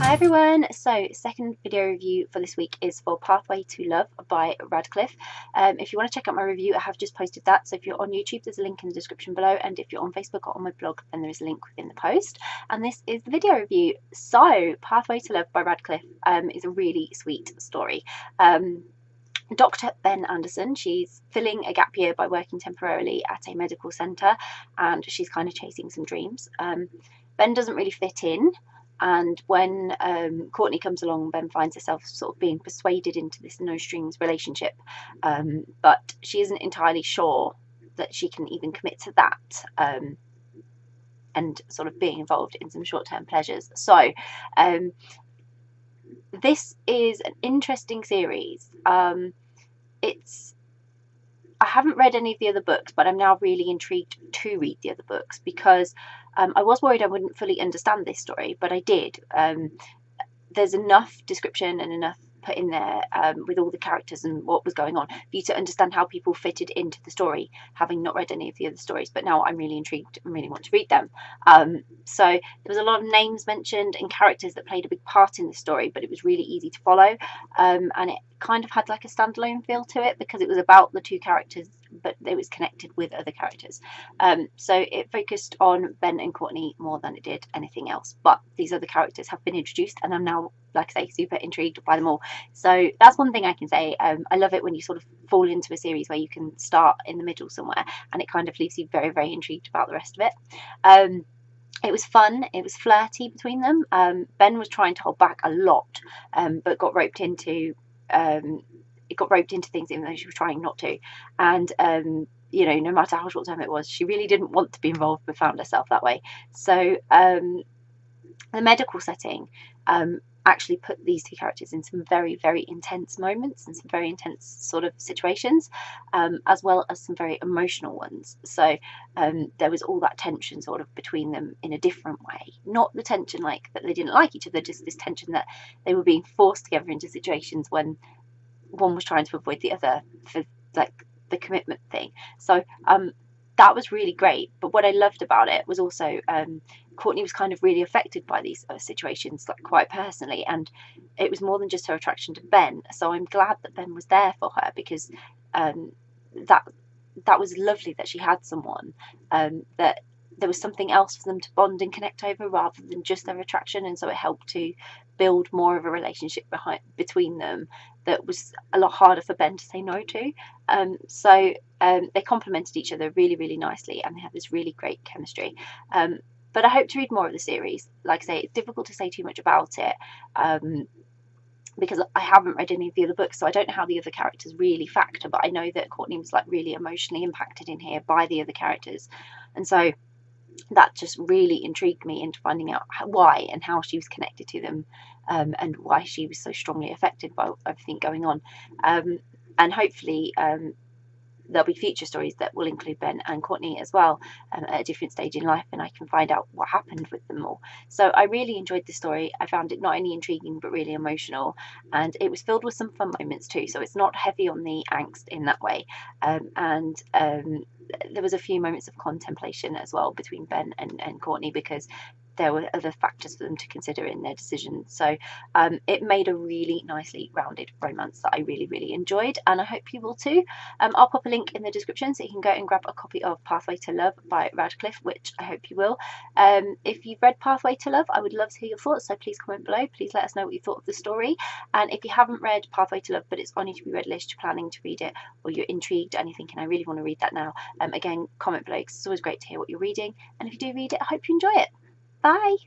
Hi everyone, so second video review for this week is for Pathway to Love by Radclyffe. If you want to check out my review, I have just posted that, so if you're on YouTube there's a link in the description below, and if you're on Facebook or on my blog then there is a link within the post. And this is the video review. So Pathway to Love by Radclyffe is a really sweet story. Dr. Ben Anderson, she's filling a gap year by working temporarily at a medical centre, and she's kind of chasing some dreams. Ben doesn't really fit in, and when Courtney comes along, Ben finds herself sort of being persuaded into this no strings relationship, but she isn't entirely sure that she can even commit to that, and sort of being involved in some short-term pleasures. So this is an interesting series. I haven't read any of the other books, but I'm now really intrigued to read the other books because I was worried I wouldn't fully understand this story, but I did. There's enough description and enough put in there with all the characters and what was going on for you to understand how people fitted into the story, having not read any of the other stories. But now I'm really intrigued and really want to read them. So there was a lot of names mentioned and characters that played a big part in the story, but it was really easy to follow, and it kind of had like a standalone feel to it because it was about the two characters, but it was connected with other characters. So it focused on Ben and Courtney more than it did anything else, but these other characters have been introduced and I'm now, like I say, super intrigued by them all. So that's one thing I can say. I love it when you sort of fall into a series where you can start in the middle somewhere and it kind of leaves you very, very intrigued about the rest of it. It was fun, it was flirty between them. Ben was trying to hold back a lot, but got roped into things even though she was trying not to. And you know, no matter how short term it was, she really didn't want to be involved but found herself that way. So the medical setting actually put these two characters in some very, very intense moments and some very intense sort of situations, as well as some very emotional ones. So there was all that tension sort of between them in a different way. Not the tension like that they didn't like each other, just this tension that they were being forced together into situations when one was trying to avoid the other for like the commitment thing. So that was really great. But what I loved about it was also Courtney was kind of really affected by these situations, like quite personally, and it was more than just her attraction to Ben. So I'm glad that Ben was there for her because that was lovely that she had someone, that there was something else for them to bond and connect over rather than just their attraction, and so it helped to build more of a relationship between them that was a lot harder for Ben to say no to. So they complemented each other really, really nicely, and they had this really great chemistry. But I hope to read more of the series. Like I say, it's difficult to say too much about it because I haven't read any of the other books, so I don't know how the other characters really factor, but I know that Courtney was like really emotionally impacted in here by the other characters, and so that just really intrigued me into finding out why and how she was connected to them, and why she was so strongly affected by everything going on. And hopefully there'll be future stories that will include Ben and Courtney as well, at a different stage in life, and I can find out what happened with them all. So I really enjoyed the story. I found it not only intriguing but really emotional, and it was filled with some fun moments too, so it's not heavy on the angst in that way. And there was a few moments of contemplation as well between Ben and Courtney because there were other factors for them to consider in their decision. So it made a really nicely rounded romance that I really, really enjoyed, and I hope you will too. I'll pop a link in the description so you can go and grab a copy of Pathway to Love by Radclyffe, which I hope you will. If you've read Pathway to Love, I would love to hear your thoughts, so please comment below. Please let us know what you thought of the story. And if you haven't read Pathway to Love but it's on your to be read list, you're planning to read it, or you're intrigued and you're thinking I really want to read that now, again, comment below because it's always great to hear what you're reading. And if you do read it, I hope you enjoy it. Bye!